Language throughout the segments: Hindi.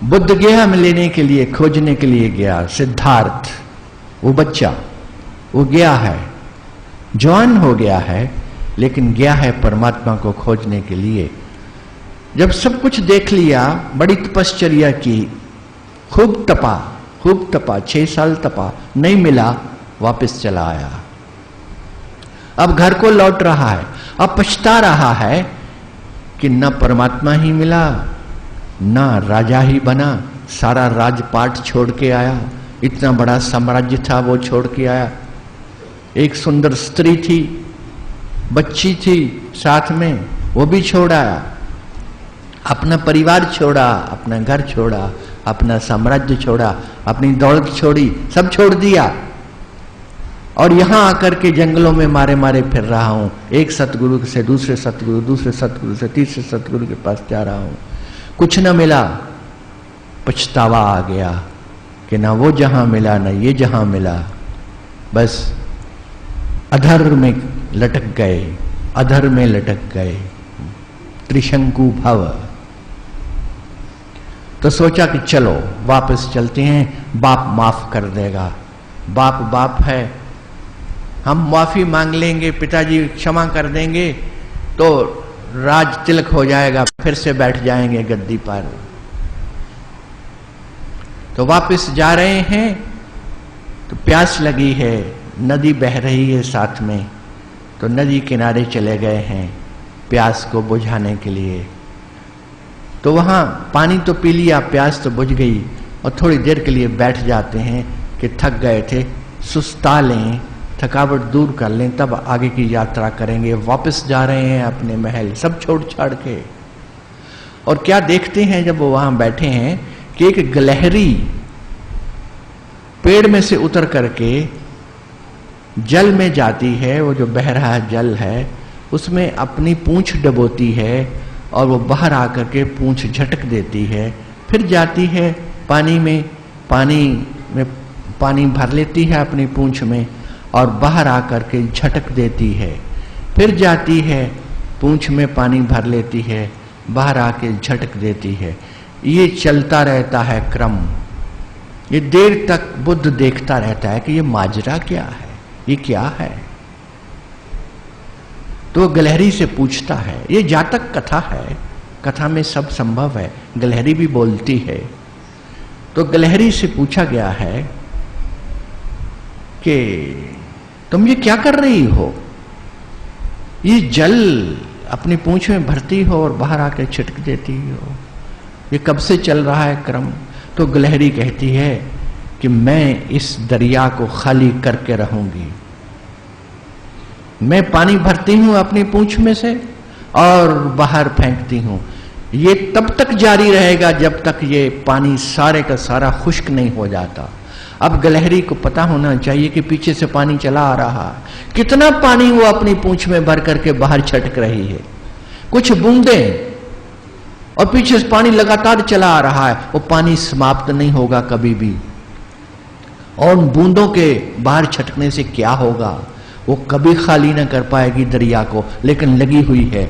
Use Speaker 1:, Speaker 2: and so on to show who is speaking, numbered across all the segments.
Speaker 1: बुद्ध गया लेने के लिए, खोजने के लिए गया। सिद्धार्थ वो बच्चा, वो गया है, जवान हो गया है, लेकिन गया है परमात्मा को खोजने के लिए। जब सब कुछ देख लिया, बड़ी तपश्चर्या की, खूब तपा 6 साल तपा, नहीं मिला, वापस चला आया। अब घर को लौट रहा है, अब पछता रहा है कि न परमात्मा ही मिला, न राजा ही बना, सारा राजपाट छोड़ के आया, इतना बड़ा साम्राज्य था वो छोड़ के आया, एक सुंदर स्त्री थी, बच्ची थी साथ में, वो भी छोड़ आया, अपना परिवार छोड़ा, अपना घर छोड़ा, अपना साम्राज्य छोड़ा, अपनी दौलत छोड़ी, सब छोड़ दिया, और यहां आकर के जंगलों में मारे मारे फिर रहा हूं। एक सतगुरु से दूसरे सतगुरु, दूसरे सतगुरु से तीसरे सतगुरु के पास जा रहा हूं, कुछ न मिला। पछतावा आ गया कि ना वो जहां मिला, ना ये जहां मिला, बस अधर में लटक गए, अधर में लटक गए, त्रिशंकु भव। तो सोचा कि चलो वापस चलते हैं, बाप माफ कर देगा, बाप बाप है, हम माफी मांग लेंगे, पिताजी क्षमा कर देंगे तो राज तिलक हो जाएगा, फिर से बैठ जाएंगे गद्दी पर। तो वापस जा रहे हैं तो प्यास लगी है, नदी बह रही है साथ में, तो नदी किनारे चले गए हैं प्यास को बुझाने के लिए। तो वहां पानी तो पी लिया, प्यास तो बुझ गई, और थोड़ी देर के लिए बैठ जाते हैं कि थक गए थे, सुस्ता लें, थकावट दूर कर लें, तब आगे की यात्रा करेंगे। वापस जा रहे हैं अपने महल, सब छोड़ छाड़ के। और क्या देखते हैं जब वो वहां बैठे हैं कि एक गिलहरी पेड़ में से उतर करके जल में जाती है, वो जो बह रहा जल है उसमें अपनी पूंछ डबोती है, और वो बाहर आकर के पूंछ झटक देती है, फिर जाती है पानी में पानी भर लेती है अपनी पूंछ में, और बाहर आकर के झटक देती है, फिर जाती है पूंछ में पानी भर लेती है, बाहर आके झटक देती है। ये चलता रहता है क्रम। ये देर तक बुद्ध देखता रहता है कि ये माजरा क्या है, ये क्या है। तो गिलहरी से पूछता है, ये जातक कथा है, कथा में सब संभव है, गिलहरी भी बोलती है। तो गिलहरी से पूछा गया है कि तुम ये क्या कर रही हो, ये जल अपनी पूंछ में भरती हो और बाहर आकर छिटक देती हो, ये कब से चल रहा है क्रम। तो गिलहरी कहती है कि मैं इस दरिया को खाली करके रहूंगी, मैं पानी भरती हूं अपनी पूंछ में से और बाहर फेंकती हूं, ये तब तक जारी रहेगा जब तक ये पानी सारे का सारा खुश्क नहीं हो जाता। अब गिलहरी को पता होना चाहिए कि पीछे से पानी चला आ रहा है, कितना पानी वो अपनी पूंछ में भर करके बाहर छटक रही है, कुछ बूंदें, और पीछे से पानी लगातार चला आ रहा है, वो पानी समाप्त नहीं होगा कभी भी। और उन बूंदों के बाहर छटकने से क्या होगा, वो कभी खाली ना कर पाएगी दरिया को, लेकिन लगी हुई है।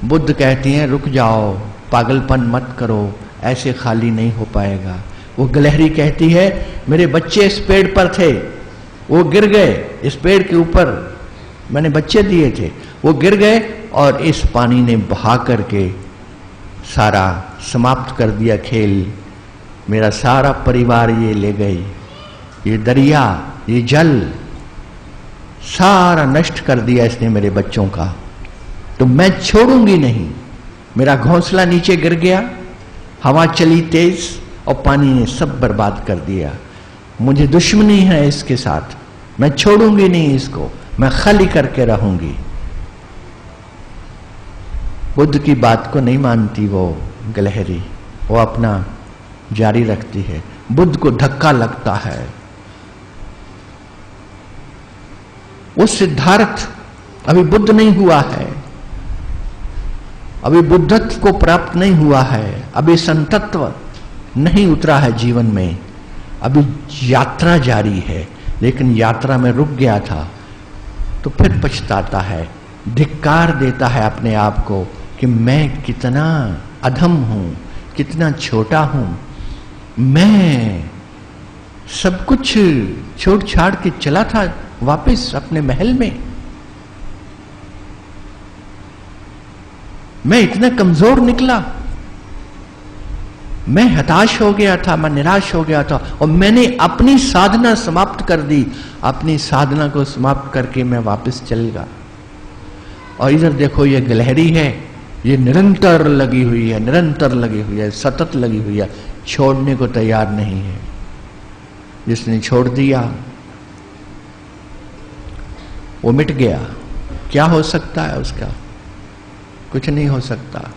Speaker 1: बुद्ध कहती हैं रुक जाओ, पागलपन मत करो, ऐसे खाली नहीं हो पाएगा। वो गिलहरी कहती है मेरे बच्चे इस पेड़ पर थे, वो गिर गए, इस पेड़ के ऊपर मैंने बच्चे दिए थे, वो गिर गए और इस पानी ने बहा करके सारा समाप्त कर दिया खेल, मेरा सारा परिवार ये ले गई, ये दरिया, ये जल सारा नष्ट कर दिया इसने मेरे बच्चों का, तो मैं छोड़ूंगी नहीं। मेरा घोंसला नीचे गिर गया, हवा चली तेज और पानी ने सब बर्बाद कर दिया, मुझे दुश्मनी है इसके साथ, मैं छोड़ूंगी नहीं इसको, मैं खाली करके रहूंगी। बुद्ध की बात को नहीं मानती वो गिलहरी, वो अपना जारी रखती है। बुद्ध को धक्का लगता है। वो सिद्धार्थ अभी बुद्ध नहीं हुआ है, अभी बुद्धत्व को प्राप्त नहीं हुआ है, अभी संतत्व नहीं उतरा है जीवन में, अभी यात्रा जारी है, लेकिन यात्रा में रुक गया था। तो फिर पछताता है, धिक्कार देता है अपने आप को कि मैं कितना अधम हूं, कितना छोटा हूं, मैं सब कुछ छोड़ छाड़ के चला था वापस अपने महल में। मैं इतना कमजोर निकला, मैं हताश हो गया था, मैं निराश हो गया था और मैंने अपनी साधना समाप्त कर दी। अपनी साधना को समाप्त करके मैं वापस चल गया। और इधर देखो ये गिलहरी है, ये निरंतर लगी हुई है, निरंतर लगी हुई है, सतत लगी हुई है, छोड़ने को तैयार नहीं है। जिसने छोड़ दिया वो मिट गया। क्या हो सकता है उसका? कुछ नहीं हो सकता।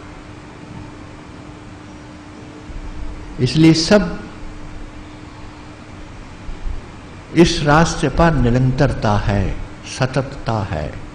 Speaker 1: इसलिए सब इस रास्ते पर निरंतरता है, सततता है।